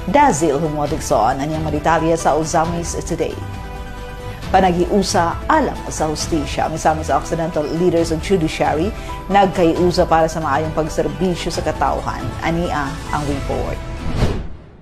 Dazil humotikson anyang maritalya sa Ozamis today. Panagiusa alang sa hustisya. Misami sa Occidental Leaders of Judiciary, nagkaiusa para sa maayong pagserbisyo sa katauhan. Ania ang report.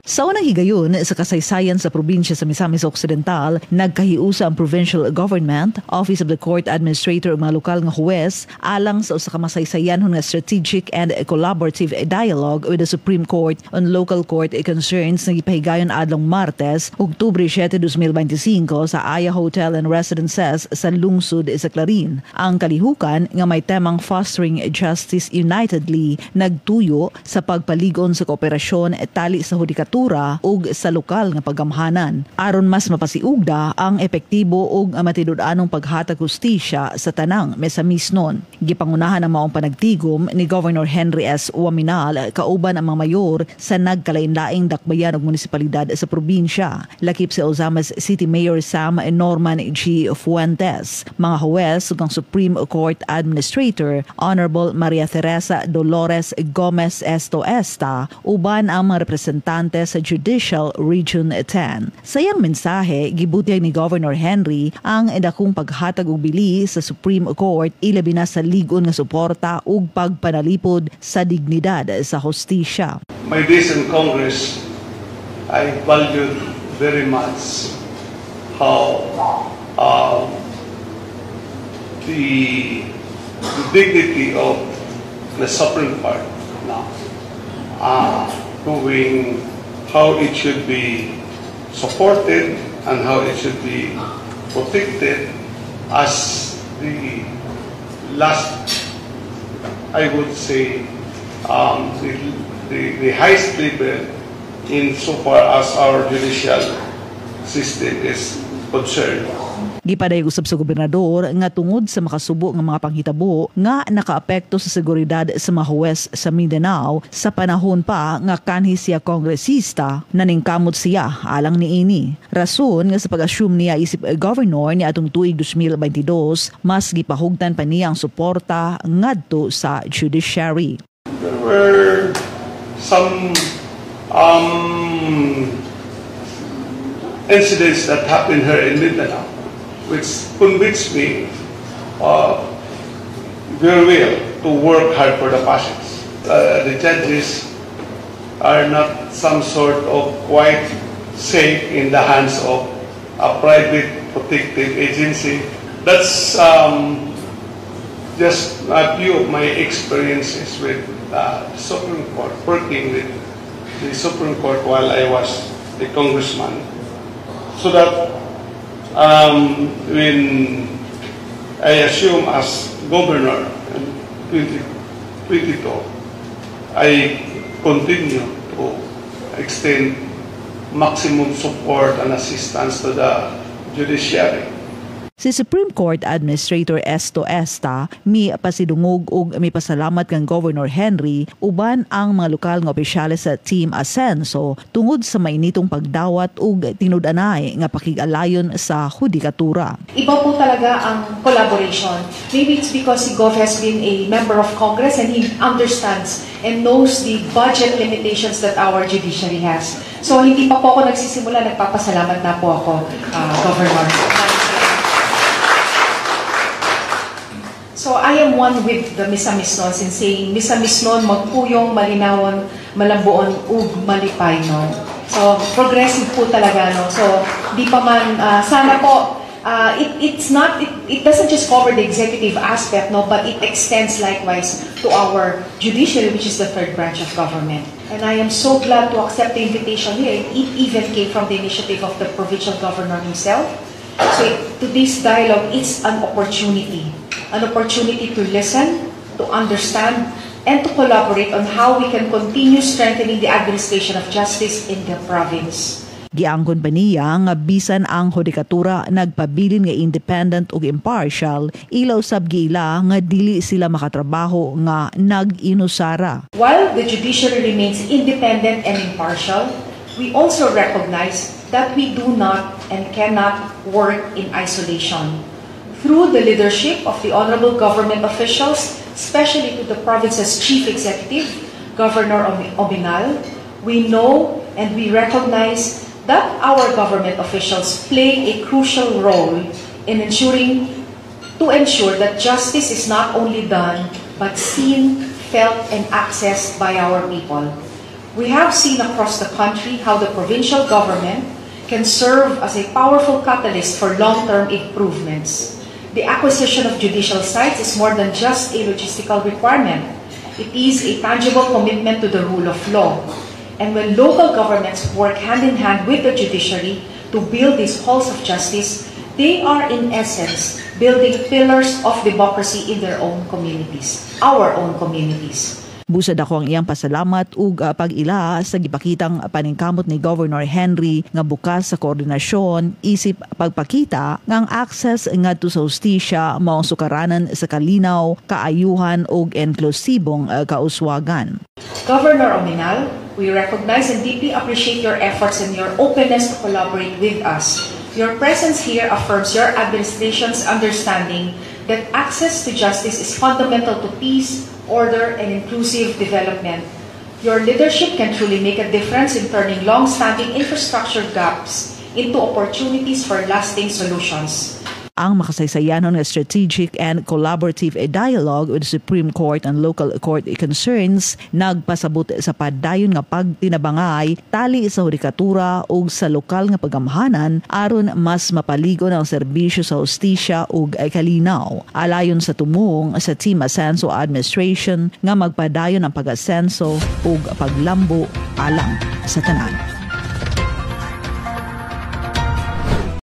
Sa unang higayon sa kasaysayan sa probinsya sa Misamis Occidental, nagkahiusa ang Provincial Government, Office of the Court Administrator ug mga lokal nga huwes alang sa usa ka masaysayan nga strategic and collaborative dialogue with the Supreme Court on local court concerns nga gipahigayon adlong Martes, Oktubre 7, 2025 sa Aya Hotel and Residences sa lungsod sa Clarin. Ang kalihukan nga may temang Fostering Justice Unitedly nagtuyo sa pagpaligon sa kooperasyon tali sa hudikatura ug sa lokal nga paggamhanan aron mas mapasiugda ang epektibo ug matidud-anong paghatag hustisya sa tanang mesamisnon. Gipangunahan ang maong panagtigom ni Governor Henry S. Uaminal kauban ang mga mayor sa nagkalain-laing dakbayan ug munisipalidad sa probinsya. Lakip si Ozamis City Mayor Sam Norman G. Fuentes, mga huwes ug ang Supreme Court Administrator Honorable Maria Teresa Dolores Gomez Estoesta uban ang mga representante sa Judicial Region 10. Sayang mensahe, gibutyag ni Governor Henry ang dakong paghatag og bili sa Supreme Court ilabi na sa ligon nga suporta ug pagpanalipod sa dignidad sa hustisya. My days in Congress, I valued very much how the dignity of the Supreme Court now going how it should be supported and how it should be protected as the last, I would say, the highest level in so far as our judicial system is concerned. Gipaday usab sa gobernador nga tungod sa makasubo nga mga panghitabo nga nakaapekto sa seguridad sa mga huwes sa Mindanao sa panahon pa nga kanhi siya kongresista naningkamot siya alang niini. Rason nga sa pag-assume niya isip governor ni atong tuig 2022 mas gipahugtan pa niya ang suporta ngadto sa judiciary. There were some incidents that happened here in Mindanao which convinced me very well to work hard for the passage. The judges are not some sort of quite safe in the hands of a private protective agency. That's just a few of my experiences with the Supreme Court, working with the Supreme Court while I was a congressman. So that when I assume as governor in 2022, I continue to extend maximum support and assistance to the judiciary. Si Supreme Court Administrator Estoesta mi pasidungog ug mi pasalamat kang Governor Henry uban ang mga lokal nga opisyales sa Team Asenso tungod sa mainitong pagdawat ug tinud-anay nga pakig-alayon sa hudikatura. Iba po talaga ang collaboration. Maybe it's because si Gov has been a member of Congress and he understands and knows the budget limitations that our judiciary has. So hindi pa po ako nagsisimula, nagpapasalamat na po ako, Governor. So I am one with the Misamisnon in saying Misamisnon magpuyong, malinawan, malambuon, ug malipay, no? So progressive po talaga, no? So di pa man sana po it doesn't just cover the executive aspect, no, but it extends likewise to our judiciary, which is the third branch of government. And I am so glad to accept the invitation here. It even came from the initiative of the provincial governor himself. So to this dialogue, it's an opportunity to listen, to understand, and to collaborate on how we can continue strengthening the administration of justice in the province. Giangkon pa niya nga bisan ang hudikatura nagpabilin nga independent ug impartial, ilaw sab giila nga dili sila makatrabaho nga nag-inusara. While the judiciary remains independent and impartial, we also recognize that we do not and cannot work in isolation. Through the leadership of the honorable government officials, especially to the province's chief executive, Governor Ominal, We know and we recognize that our government officials play a crucial role in to ensure that justice is not only done, but seen, felt, and accessed by our people. We have seen across the country how the provincial government can serve as a powerful catalyst for long-term improvements. The acquisition of judicial sites is more than just a logistical requirement. It is a tangible commitment to the rule of law. And when local governments work hand-in-hand with the judiciary to build these halls of justice, they are in essence building pillars of democracy in their own communities, our own communities. Busad ako ang iyang pasalamat ug pag-ila sa gipakitang paningkamot ni Governor Henry nga bukas sa koordinasyon isip pagpakita nga ang access ngadto sa hustisya mao ang sukaranan sa kalinaw, kaayuhan ug inklusibong kauswagan. Governor Ominal, we recognize and deeply appreciate your efforts and your openness to collaborate with us. Your presence here affirms your administration's understanding that access to justice is fundamental to peace, order, and inclusive development. Your leadership can truly make a difference in turning long-standing infrastructure gaps into opportunities for lasting solutions. Ang makasaysayanon nga strategic and collaborative dialogue with the Supreme Court and local court concerns nagpasabot sa padayon nga pagtinabangay tali sa hudikatura ug sa lokal nga pagamhanan aron mas mapaligon ang serbisyo sa hustisya ug kalinaw. Alayon sa tumong sa Team Asenso Administration nga magpadayon ang pag-asenso ug paglambo alang sa tanan.